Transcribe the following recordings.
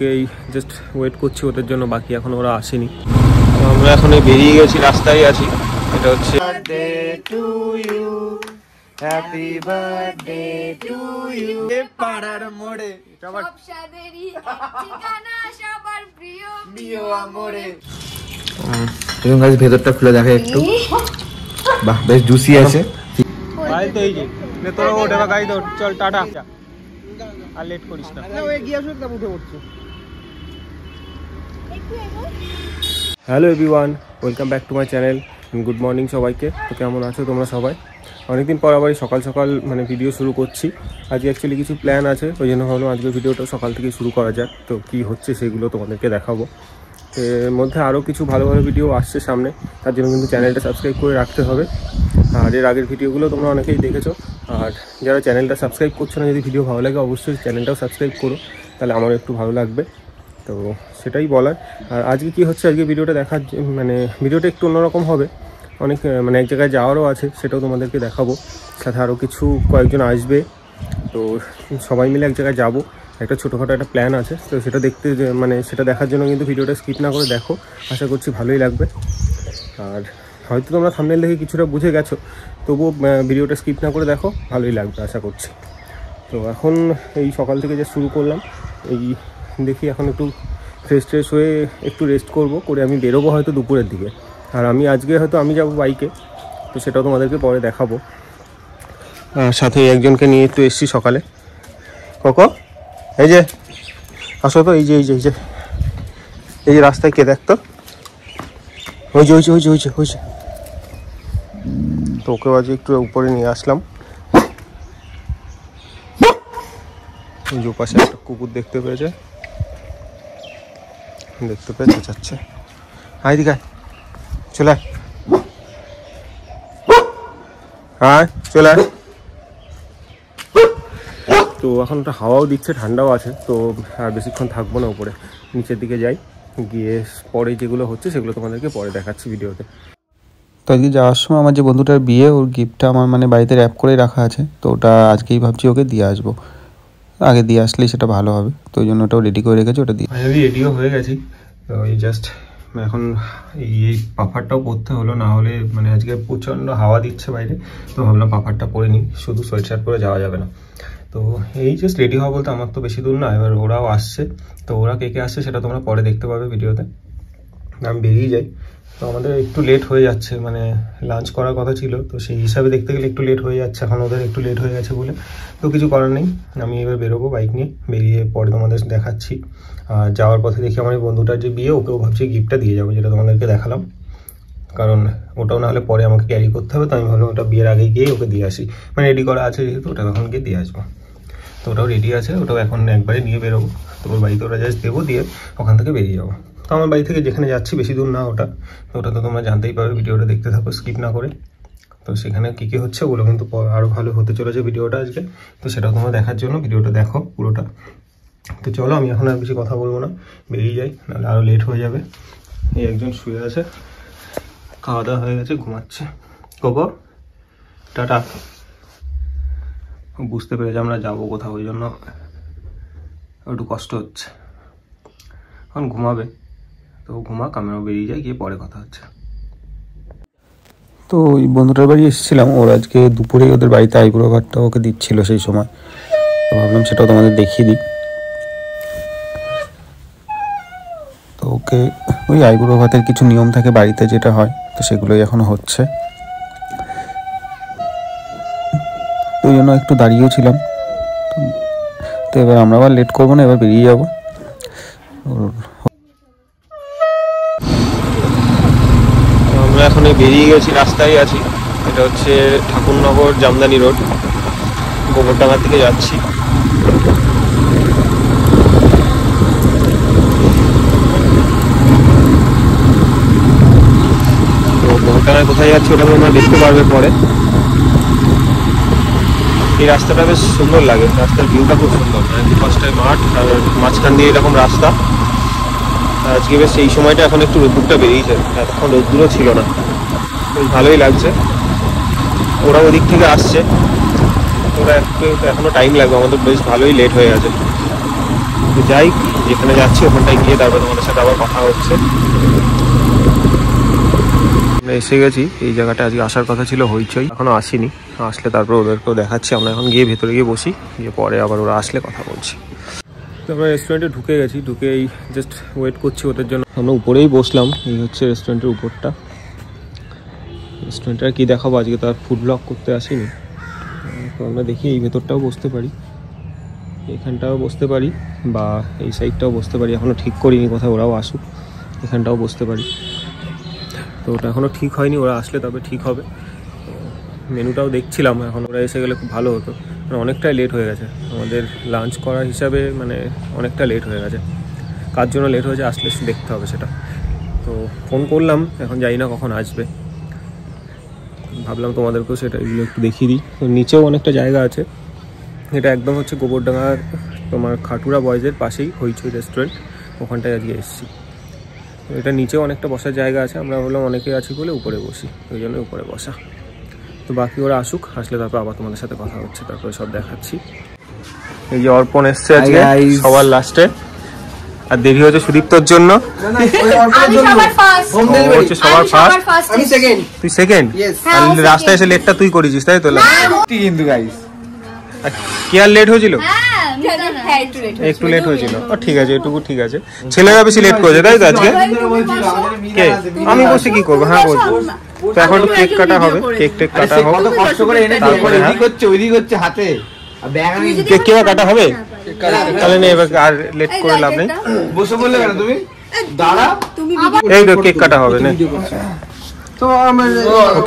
ওদেরকে এই just wait করছি ওদের জন্য, বাকি এখন ওরা আসেনি। তো আমরা এখন বেরিয়ে গেছি, রাস্তায় আছি। এটা হচ্ছে হ্যাপি বার্থডে টু ইউ পাড়ার মোড়ে, ভেতরটা খুলে দেখে একটু, বাহ বেশ জুসি আছে। তোরা ওঠে বা গাড়ি দৌড়, চল টাটা, আর লেট করিস না। Hello everyone, welcome back to my channel. Good morning সবাইকে। তো কেমন আছো তোমরা সবাই? অনেকদিন পর আবার সকাল সকাল মানে ভিডিও শুরু করছি। আজকে অ্যাকচুয়ালি কিছু প্ল্যান আছে, ওই জন্য ভাবলাম আজকে ভিডিওটা সকাল থেকে শুরু করা যাক। তো কী হচ্ছে সেগুলো তোমাদেরকে দেখাবো। এর মধ্যে আরও কিছু ভালো ভালো ভিডিও আসছে সামনে, তার জন্য কিন্তু চ্যানেলটা সাবস্ক্রাইব করে রাখতে হবে। আর এর আগের ভিডিওগুলো তোমরা অনেকেই দেখেছো, আর যারা চ্যানেলটা সাবস্ক্রাইব করছো না, যদি ভিডিও ভালো লাগে অবশ্যই চ্যানেলটাও সাবস্ক্রাইব করো, তাহলে আমারও একটু ভালো লাগবে। তো সেটাই বলার। আর আজকে কী হচ্ছে, আজকে ভিডিওটা দেখার মানে ভিডিওটা একটু অন্যরকম হবে। অনেক মানে এক জায়গায় যাওয়ারও আছে, সেটাও তোমাদেরকে দেখাবো। সাথে আরও কয়েকজন আসবে, তো সবাই মিলে এক জায়গায় যাবো। একটা ছোটোখাটো একটা প্ল্যান আছে, তো সেটা দেখতে মানে সেটা দেখার জন্য কিন্তু ভিডিওটা স্কিপ না করে দেখো, আশা করছি ভালোই লাগবে। আর হয়তো তোমরা থাম্বনেল দেখে কিছুটা বুঝে গেছো, তবুও ভিডিওটা স্কিপ না করে দেখো, ভালোই লাগবে আশা করছি। তো এখন এই সকাল থেকে যে শুরু করলাম, এই দেখি এখন একটু ফ্রেশ হয়ে একটু রেস্ট করে আমি বেরোবো হয়তো দুপুরের দিকে। আর আজকে হয়তো আমি যাবো বাইকে, তো সেটাও তোমাদেরকে পরে দেখাবো। সাথে একজনকে নিয়ে একটু এসছি সকালে। কোকো, এই যে আসো তো, এই যে রাস্তায় কে দেখতো, ওই যে তো ওকে আজ একটু উপরে নিয়ে আসলাম। যে পাশে একটা কুকুর দেখতে পেয়েছে যাচ্ছে। আয় দিকে, চলে আয়, চলে আয়। তো এখন একটা হাওয়াও দিচ্ছে, ঠান্ডাও আছে। তো আর বেশিক্ষণ থাকবো না, উপরে নিচের দিকে যাই, গিয়ে পরে যেগুলো হচ্ছে সেগুলো তোমাদেরকে পরে দেখাচ্ছি ভিডিওতে। তো আজকে যাওয়ার সময় আমার যে বন্ধুটার বিয়ে, ওর গিফটটা আমার মানে বাড়িতে র্যাপ করেই রাখা আছে, তো ওটা আজকেই ভাবছি ওকে দিয়ে আসবো। আগে দিয়ে আসলেই সেটা ভালো হবে, তো ওই জন্য ওটাও রেডি করে রেখেছি, ওটা দিয়ে রেডিও হয়ে গেছি। তো এই জাস্ট এখন এই পাফারটাও পরতে হলো, না হলে মানে আজকে প্রচণ্ড হাওয়া দিচ্ছে বাইরে, তো ভাবলাম পাফারটা পরে নিই, শুধু সোয়েট শার্ট পরে যাওয়া যাবে না। তো এই জাস্ট রেডি হওয়া বলতে আমার তো বেশি দূর না, এবার ওরাও আসছে। তো ওরা কে আসছে সেটা তোমরা পরে দেখতে পাবে ভিডিওতে। আমি বেরিয়ে যাই। তো আমাদের একটু লেট হয়ে যাচ্ছে, মানে লাঞ্চ করার কথা ছিল, তো সেই হিসাবে দেখতে গেলে একটু লেট হয়ে যাচ্ছে। এখন ওদের একটু লেট হয়ে গেছে বলে তো কিছু করার নেই। আমি এবার বেরোবো বাইক নিয়ে, বেরিয়ে পরে তোমাদের দেখাচ্ছি। আর যাওয়ার পথে দেখি আমার এই বন্ধুটার যে বিয়ে, ওকেও ভাবছি গিফটটা দিয়ে যাবো, যেটা তোমাদেরকে দেখালাম। কারণ ওটাও নাহলে পরে আমাকে ক্যারি করতে হবে, তো আমি ভাবলাম ওটা বিয়ের আগে গিয়ে ওকে দিয়ে আসি, মানে রেডি করা আছে যেহেতু, ওটা এখন গিয়ে দিয়ে আসবো। তো ওটাও রেডি আছে, ওটাও এখন একবারে নিয়ে বেরোবো। তো ওর বাড়িতে ওরা জাস্ট দেবো, দিয়ে ওখান থেকে বেরিয়ে যাবো। তো আমার বাড়ি থেকে যেখানে যাচ্ছি বেশি দূর না ওটা, তো ওটা তো তোমরা জানতেই পারবে, ভিডিওটা দেখতে থাকো স্কিপ না করে। তো সেখানে কী হচ্ছে ওগুলো কিন্তু আরও ভালো হতে চলেছে ভিডিওটা আজকে, তো সেটাও তোমরা দেখার জন্য ভিডিওটা দেখো পুরোটা। তো চলো, আমি এখন আর বেশি কথা বলবো না, বেরিয়ে যাই, নাহলে আরও লেট হয়ে যাবে। এই একজন শুয়ে আছে, খাওয়া দাওয়া হয়ে গেছে, ঘুমাচ্ছে। Cocoa tata. বুঝতে পেরেছি আমরা যাবো কোথাও, ওই জন্য একটু কষ্ট হচ্ছে। এখন ঘুমাবে, তো ঘুমাক, আমিও বেরিয়ে যাই, গিয়ে পরে কথা হচ্ছে। তো ওই বন্ধুটার বাড়ি এসেছিলাম, ওর আজকে দুপুরেই ওদের বাড়িতে আইবুড়ো ভাতটা ওকে দিচ্ছিল সেই সময়, তো ভাবলাম সেটাও তোমাদের দেখিয়ে দিই। তো ওকে ওই আইবুড়ো ভাতের কিছু নিয়ম থাকে বাড়িতে যেটা হয়, তো সেগুলোই এখন হচ্ছে। তো ওই জন্য একটু দাঁড়িয়েও ছিলাম। তো এবার আমরা আবার লেট করবো না, এবার বেরিয়ে যাবো। আমরা এখন বেরিয়ে গেছি, রাস্তায় আছি। এটা হচ্ছে ঠাকুরনগর জামদানি রোড, গোবরডাঙ্গার দিকে যাচ্ছি। তো গোবরডাঙ্গায় কোথায় যাচ্ছি ওটা তোমরা দেখতে পারবে পরে। এই রাস্তাটা বেশ সুন্দর লাগে, রাস্তার ভিউটা খুব সুন্দর, মানে দুপাশটায় মাঠ আর মাঝখান দিয়ে এরকম রাস্তা। আজকে বেশ এই সময়টা এখন একটু রোদ্দুরটা বেরিয়েছে, এতক্ষণ রোদ্দুরও ছিল না, বেশ ভালোই লাগছে। ওরা ওদিক থেকে আসছে, ওরা এখনো টাইম লাগবে, আমাদের বেশ ভালোই লেট হয়ে গেছে। তো যাই, যেখানে যাচ্ছি ওখানটায় গিয়ে তারপর তোমাদের সাথে আবার কথা হচ্ছে। আমরা এসে গেছি এই জায়গাটা, আজকে আসার কথা ছিল হইচই, এখনো আসিনি। আসলে তারপর ওদেরকেও দেখাচ্ছি। আমরা এখন গিয়ে ভেতরে গিয়ে বসি, গিয়ে পরে আবার ওরা আসলে কথা বলছি। তো আমরা রেস্টুরেন্টে ঢুকে গেছি, ঢুকে এই জাস্ট ওয়েট করছি ওদের জন্য। আমরা উপরেই বসলাম, এই হচ্ছে রেস্টুরেন্টের উপরটা। রেস্টুরেন্টটা কি দেখাবো, আজকে তো আর ফুড ব্লগ করতে আসিনি। তো আমরা দেখি এই ভেতরটাও বসতে পারি, এখানটাও বসতে পারি, বা এই সাইডটাও বসতে পারি। এখনও ঠিক করিনি, কোথাও ওরাও আসুক, এখানটাও বসতে পারি। তো ওটা এখনও ঠিক হয়নি, ওরা আসলে তবে ঠিক হবে। মেনুটাও দেখছিলাম, এখন ওরা এসে গেলে খুব ভালো হতো, মানে অনেকটাই লেট হয়ে গেছে আমাদের লাঞ্চ করার হিসাবে, মানে অনেকটা লেট হয়ে গেছে। কার জন্য লেট হয়েছে আসলে দেখতে হবে সেটা। তো ফোন করলাম, এখন জানি না কখন আসবে। ভাবলাম তোমাদেরকেও সেটা এগুলো একটু দেখিয়ে দিই। তো নিচেও অনেকটা জায়গা আছে, এটা একদম হচ্ছে গোবরডাঙ্গার তোমার খাটুরা বয়েজের পাশেই হইচই রেস্টুরেন্ট, ওখানটায় আজকে এসেছি। এটা নিচেও অনেকটা বসার জায়গা আছে, আমরা বললাম অনেকে আছি বলে উপরে বসি, ওই জন্য উপরে বসা। তো বাকি ওরা আসুক, আসলে তারপর আবার তোমাদের সাথে কথা হচ্ছে, তারপরে সব দেখাচ্ছি। এই যে অর্পণ এসছে আজকে সবার লাস্টে, আর দেরি হয়েছে সুদীপ্তর জন্য। সবার ফার্স্ট, তুই সেকেন্ড। রাস্তায় এসে লেটটা তুই করেছিস তাই তো? কিন্তু গাইস কি আর লেট হয়েছিল, একটু লেট হয়েছিল, ঠিক আছে, এটুকু ঠিক আছে। ছেলেরা বেশি লেট করেছে তাই তো আজকে? কে? আমি বসে কি করবো? হ্যাঁ বলছি। তো এখন কেক কাটা হবে, কেক টেক কাটা হবে, তারপরে হাতে কেক কেবা কাটা হবে। তাহলে নেই, এবার আর লেট করে লাভ নেই। বসে বললে কেন তুমি? দাঁড়া, এই তো কেক কাটা হবে না? তো আমার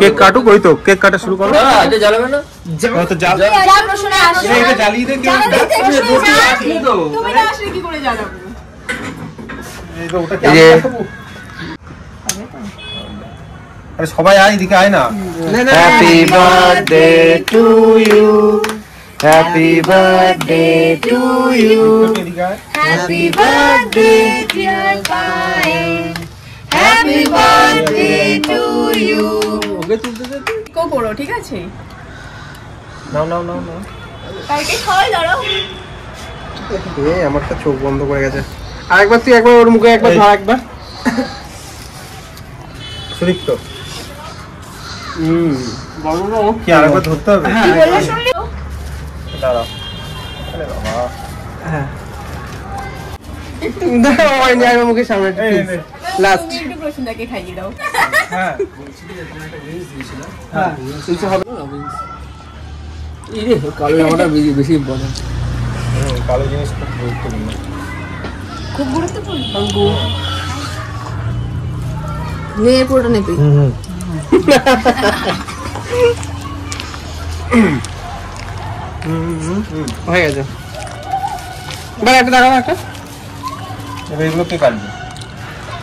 কেক কাটুক, ওই তো কেক কাটা শুরু করো। আচ্ছা জ্বালাবে না? তো জ্বালিয়ে দে। তুমি আসলে কি করে জ্বালাবো? এই তো ওটা আরে সবাই আয়, এদিকে আয় না। Happy birthday to you, happy birthday to you, happy birthday dear Payel, happy birthday to you. ওকে তুলতে দে, কো করো, ঠিক আছে? নাও নাও নাও নাও, কালকে খাওয়াই দাঁড়াও। এই আমারটা চোখ বন্ধ করে গেছে। আরেকবার তুই একবার ওর মুখে একবার ধর, একবার সুদীপ্ত। বলো কি আরেকবার ধরতে হবে? কি বললে শুনলি? দাঁড়াও, আরে বাবা, হ্যাঁ দাও, ওই নিয়ে আমার মুখের সামনে লাস্ট একটু প্রশ্নটাকে খাইয়ে দাও। হ্যাঁ বলছি যে তুমি একটা জিনিস দিয়েছিলে। হ্যাঁ কিছু হবে না মিন্স এই রে কালো জামাটা বেশি ইম্পর্টেন্ট। কালো জিনিস খুব গুরুত্বপূর্ণ, খুব গুরুত্বপূর্ণ। নে পুরোটা নে তুই। হয়ে গেছে, এবার একটা দাঁড়াও, একটা এবার এগুলো কে কাটবে?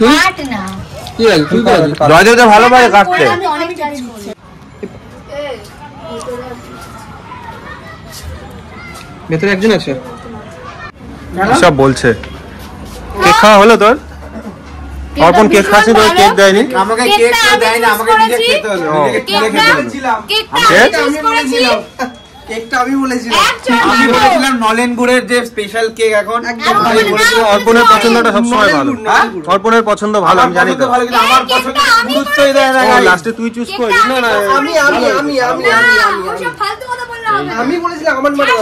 কাট না, কি আছে তুই কাট। জয়দেব তো ভালো পারে কাটতে। আমি অনেক কাজ করছি। ভেতরে একজন আছে, সব বলছে। কেক খাওয়া হলো তোর? অর্পণ কেক খাসি, তোর কেক দেয়নি? আমাকে কেক তো দেয়নি, আমাকে নিজে খেতে হলো। কেকটা আমি বলেছিলাম, কেকটা আমি বলেছিলাম নলেন গুড়ের যে স্পেশাল কেক। এখন আমি বলেছিলাম অর্পণের পছন্দটা সবসময় ভালো, অর্পণের পছন্দ ভালো, আমি জানি তো। আমার পছন্দ গুরুত্বই দেয় না, লাস্টে তুই চুজ করিস। না না আমি আমি আমি আমি ওসব ফালতু কথা বললাম। আমি বলেছিলাম আমার মানে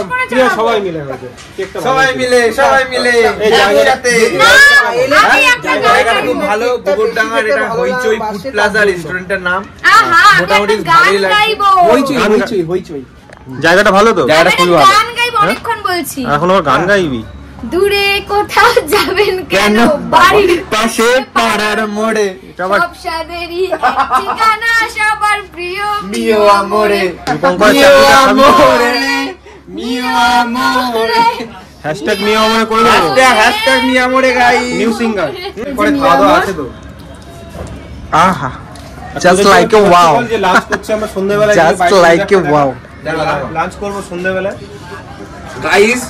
সবাই মিলে হয়েছে কেকটা, সবাই মিলে এই জায়গাটাতে। আমি একটা জায়গা খুব ভালো, গোবরডাঙ্গার, এটা হইচই ফুড প্লাজা রেস্টুরেন্টের নাম। মোটামুটি ভালোই লাগে। হইচই জায়গাটা ভালো তো, জায়গাটা খুবই ভালো। গান গাইব অনেকক্ষণ বলছি, এখন আবার গান গাইবি? দূরে কোথাও যাবেন কেন, বাড়ির পাশে পাড়ার মোড়ে, সব সাদেরই ঠিকানা, সবার প্রিয় মিও আমরে, মিও আমরে, মিও আমরে, হ্যাশট্যাগ মিও আমরে করে দাও, হ্যাশট্যাগ মিও আমরে গাই। নিউ সিঙ্গার পরে খাওয়া দাওয়া আছে তো। আহা, জাস্ট লাইক এ ওয়াও। যে লাঞ্চ করছি আমরা সন্ধ্যাবেলা, just like a wow. Lunch করবো সন্ধ্যাবেলা গাইস।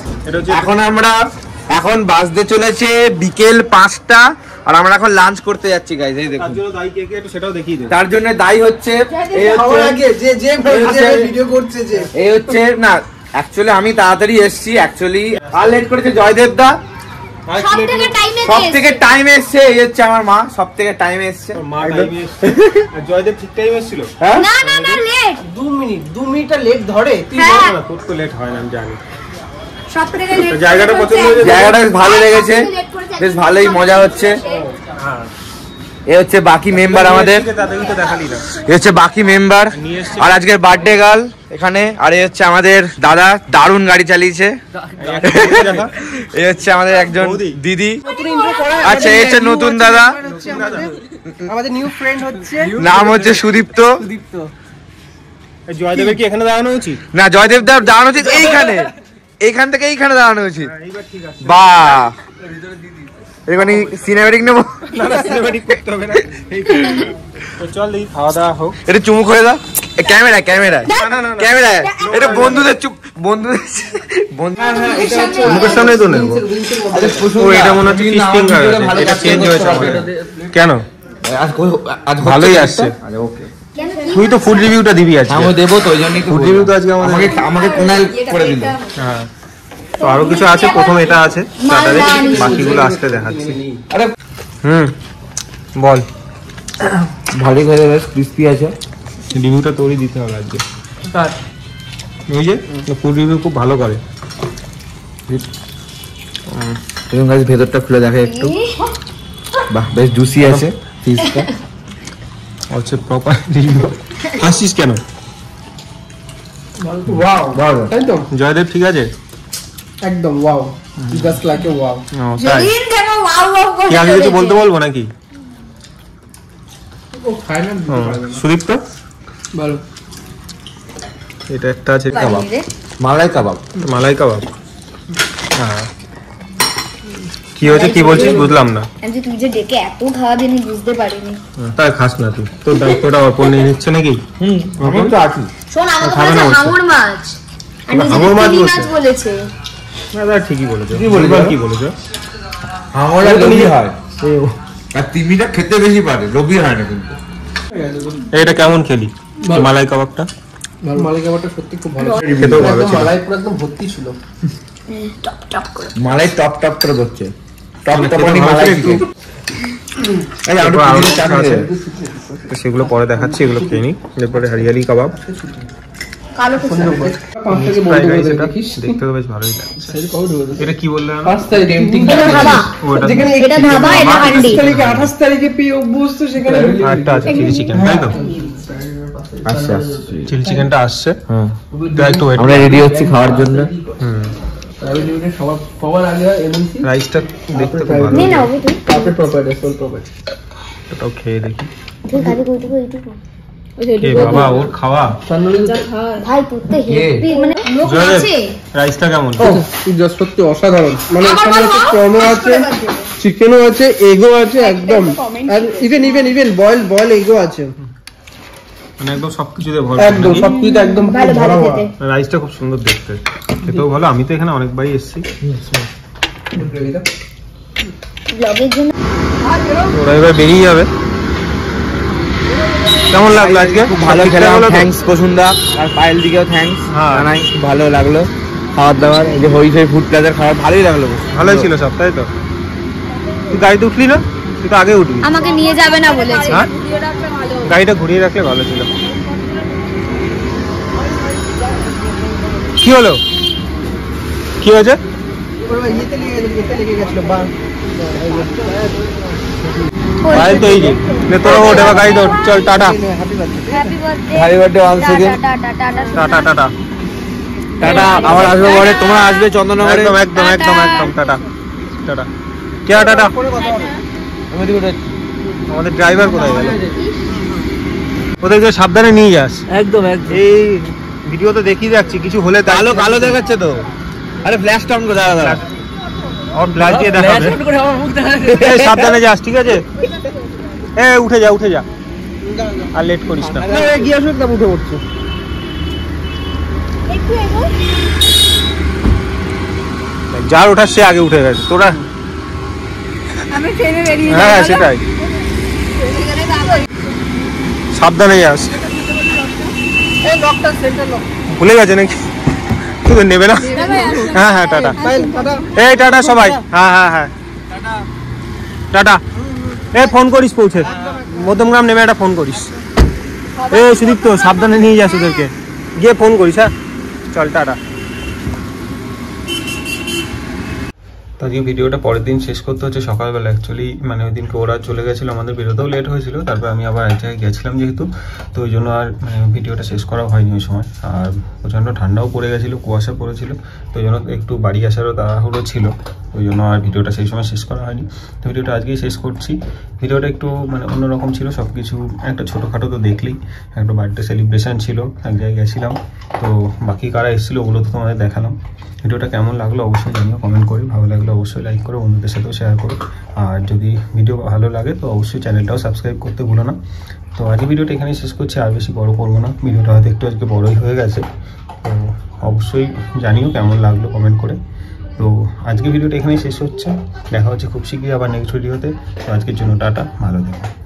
এখন বাজতে চলেছে বিকেল 5টা, আর আমরা এখন লাঞ্চ করতে যাচ্ছি গাইস। এই দেখুন, সেটাও দেখিয়ে দিই। তার জন্য দায়ী হচ্ছে এই হচ্ছে না, অ্যাকচুয়ালি আমি তাড়াতাড়ি এসেছি, অ্যাকচুয়ালি আর লেট করেছে জয়দেব দা। সব থেকে টাইম এসছে, এই হচ্ছে আমার মা, সব থেকে টাইম এসছে। জয়দেব ঠিক টাইম এসেছিল? না না না লেট 2 মিনিট লেট ধরে। তুই বল না, তোর তো লেট হয় না আমি জানি। সবথেকে লেট জায়গাটা পছন্দ হয়েছে? জায়গাটা বেশ ভালো লেগেছে, বেশ ভালোই মজা হচ্ছে। এ হচ্ছে বাকি মেম্বার আমাদের, তাদেরকে তো দেখালি না। এ হচ্ছে বাকি মেম্বার আর আজকের বার্থডে গার্ল এখানে। আর এই হচ্ছে আমাদের দাদা, দারুণ গাড়ি চালিয়েছে। এই হচ্ছে আমাদের একজন দিদি। আচ্ছা এই হচ্ছে নতুন দাদা, আমাদের নিউ ফ্রেন্ড হচ্ছে, নাম হচ্ছে সুদীপ্ত। জয়দেবের কি এখানে দাঁড়ানো উচিত? না, জয়দেব দা দাঁড়ানো উচিত এইখানে, এইখান থেকে এইখানে দাঁড়ানো উচিত। বাহ, এখানে সিনেমেটিক নেবো? না না, সিনেমেটিক করতে হবে না। তো চল দেখি খাওয়া দাওয়া হোক। এটা চুমু করে দাও। ক্যামেরা ক্যামেরা ক্যামেরা, এটা বন্ধুদের চুপ, বন্ধুদের মুখের সামনেই তো নেবো। ও এটা মনে হচ্ছে ফিশ ফিঙ্গার, এটা চেঞ্জ হয়েছে আমাদের। কেন? ভালোই আসছে। তুই তো ফুড রিভিউটা দিবি আজকে। আমি দেবো তো, ওই জন্যই ফুড রিভিউ তো আজকে আমাদের আমাকে কোনাল করে দিল। হ্যাঁ, তো আরো কিছু আছে। প্রথমে এটা আছে স্টার্টারে, বাকিগুলো আসতে দেখাচ্ছি। আরে বল। ভালোই করে, বেশ ক্রিস্পি আছে। রিভিউটা তোরই দিতে হবে আজকে। ওই যে ফুড রিভিউ খুব ভালো করে। এবং গাছ ভেতরটা খুলে দেখে একটু, বাহ বেশ জুসি আছে ফিশটা। হচ্ছে প্রপার রিভিউ। হাসিস কেন? ওয়াও তাই তো, জয়দেব ঠিক আছে একদম wow, just like a wow. তাই যেদিন দেখো ওয়াও ওয়াও করে কি আগে কিছু বলতে বলবো নাকি? ও ফাইনাল সুদীপ্ত বলো। এটা একটা আছে কাবাব, মালাই কাবাব। মালাই কাবাব। হ্যাঁ, কি হয়েছে কি বলছিস বুঝলাম না। আমি যে তুই যে ডেকে এত খাওয়াবি আমি বুঝতে পারিনি। তাই খাস না তুই, তোর দায়িত্বটা অর্পণ নিয়ে নিচ্ছে নাকি? আমি তো আছি। শোন আমাকে খাবে না বলেছে বলছে। হাঙর মাছ, আর হাঙর মাছ নিজে বলছে? মাছ বলেছে। না দাদা ঠিকই বলেছো। কি বলেছো? কি বলেছো? আমরা লোভী হয়, আর তিমিটা খেতে বেশি পারে, লোভী হয় না কিন্তু। এটা কেমন খেলি মালাই কাবাবটা? মালাই কাবাবটা সত্যি খুব ভালো, খেতেও ভালো ছিল। মালাই পুরো একদম ভর্তি ছিল। টপ টপ করে মালাই টপ টপ করে করছে, টপ টপ খেতে মানে ভালো মালাই ছিল কি? এই আলু এরপর আরো পুদিনা চাটনি আছে। দেবে। তো সেগুলো পরে দেখাচ্ছি, এগুলো খেয়ে নিই। এরপরে হরিয়ালি কাবাব, কালো কুচি। 5 থেকে ফ্রাইড বন্ধ রাইস। করে এটা দেখিস, দেখতে তো বেশ ভালোই লাগছে। সেই কবে ঢুকে এটা কি বললাম? 5 তারিখ এমটিং এটা ধাবা, ওটা যেখানে এটা ধাবা, এটা হান্ডি। 28 তারিখে পেয়ে অভ্যস্ত, সেখানে আরেকটা আছে চিলি চিকেন, তাই তো? আচ্ছা চিলি চিকেনটা আসছে। হ্যাঁ, তো একটু wait আমরা রেডি হচ্ছি খাওয়ার জন্য। হুম, সবার আগে এমএনসি রাইসটা দেখতে খুব ভালো। নে না ওই তুই প্রপার্টি প্রপার্টি সোল প্রপার্টি। এটাও খেয়ে দেখি। তুই খাবি কইটুকু এইটুকু। এ বাবা, ওর খাওয়া। ভাই তোরতে হেভি মানে লোক জয়দেব, আছে। রাইসটা কেমন? জাস্ট সত্যি অসাধারণ, মানে আমার এখানে বলো, হচ্ছে প্রনো আছে, চিকেনও আছে, এগও আছে একদম, আর ইভেন বয়েল এগও আছে, মানে একদম সবকিছুতে ভরপুর একদম নাকি? সবকিছু একদম পুরো ভালো ভালো ভরা খেতে। রাইসটা খুব সুন্দর দেখতে, খেতেও ভালো। আমি তো এখানে অনেকবারই এসেছি। ব্লগের জন্য ওরা এবার বেরিয়ে যাবে। কেমন লাগলো আজকে? খুব ভালো ঠিকঠাক খেলাম, হলো তো? থ্যাঙ্কস বসুন্ধা আর পায়েল দিকেও থ্যাঙ্কস হ্যাঁ। জানাই, খুব ভালো লাগলো খাবার দাবার। এই যে হইচই ফুড প্লাজার খাবার ভালোই লাগলো, ভালোই ছিল সব, তাই তো? তুই গাড়িতে উঠলি না? তুই তো আগে উঠবি। আমাকে নিয়ে যাবে না বলেছে। হ্যাঁ, গাড়িটা ঘুরিয়ে রাখলে ভালো ছিল। কি হলো? কি হয়েছে? ইয়েতে লেগে গেছিল বা গাড়ি তো এই যে নে, তোরা ওঠ এবার গাড়ি তো চল। Tata happy birthday. Happy birthday. Happy birthday once again. Tata tata tata tata tata, আবার আসবে পরে, তোমরা আসবে চন্দননগরে। একদম একদম একদম একদম টাটা টাটা। কে টাটা? আমাদের ড্রাইভার কোথায় গেল? ওদেরকে সাবধানে নিয়ে যাস। একদম এই ভিডিও তো দেখিয়ে যাচ্ছি, কিছু হলে তাই কালো কালো দেখাচ্ছে তো। আরে ফ্ল্যাশ টাউন করে দাঁড়া দাঁড়া। আমার ব্লাড দিয়ে দেখাবে। এই সাবধানে যাস, ঠিক আছে? এ উঠে যা উঠে যা, আর লেট করিস না। গিয়ে আসো, একদম উঠে পড়ছে। একটু এগো। যার ওঠার সে আগে উঠে গেছে, তোরা। আমি ট্রেনে বেরিয়ে হ্যাঁ সেটাই, সাবধানে যাস। এই লকটা সেন্টার লক। ভুলে গেছে নাকি? তোদের নেবে না? হ্যাঁ হ্যাঁ টাটা। এই টাটা সবাই। হ্যাঁ হ্যাঁ হ্যাঁ টাটা। এ ফোন করিস পৌঁছে, মধ্যমগ্রাম নেমে একটা ফোন করিস। এ সুদীপ্ত সাবধানে নিয়ে যাস ওদেরকে, গিয়ে ফোন করিস। হ্যাঁ চল টাটা। তো আজকে ভিডিওটা পরের দিন শেষ করতে হচ্ছে সকালবেলা। অ্যাকচুয়ালি মানে ওই দিনকে ওরা চলে গেছিলো, আমাদের বেরোতেও লেট হয়েছিল, তারপর আমি আবার এক জায়গায় গেছিলাম যেহেতু, তো ওই জন্য আর মানে ভিডিওটা শেষ করা হয়নি ওই সময়। আর প্রচণ্ড ঠান্ডাও পড়ে গেছিলো, কুয়াশা পড়েছিল, তো ওই জন্য একটু বাড়ি আসারও তাড়াহুড়ো ছিল, ওই জন্য আর ভিডিওটা সেই সময় শেষ করা হয়নি। তো ভিডিওটা আজকেই শেষ করছি। ভিডিওটা একটু মানে অন্যরকম ছিল সব কিছু, একটা ছোটোখাটো তো দেখলেই, একটা বার্থডে সেলিব্রেশন ছিল, এক জায়গায় গেছিলাম, তো বাকি কারা এসেছিলো ওগুলো তো তোমাদের দেখালাম। ভিডিওটা কেমন লাগলো অবশ্যই জানিও কমেন্ট করে, ভালো লাগলে অবশ্যই লাইক করো, বন্ধুদের সাথেও শেয়ার করো, আর যদি ভিডিও ভালো লাগে তো অবশ্যই চ্যানেলটাও সাবস্ক্রাইব করতে ভুলো না। তো আজকে ভিডিওটা এখানেই শেষ করছি, আর বেশি বড় করবো না, ভিডিওটা হয়তো একটু আজকে বড়ই হয়ে গেছে, তো অবশ্যই জানিও কেমন লাগলো কমেন্ট করে। তো আজকে ভিডিওটা এখানেই শেষ হচ্ছে, দেখা হচ্ছে খুব শীঘ্রই আবার নেক্সট ভিডিওতে। তো আজকের জন্য টাটা, ভালো থেকো।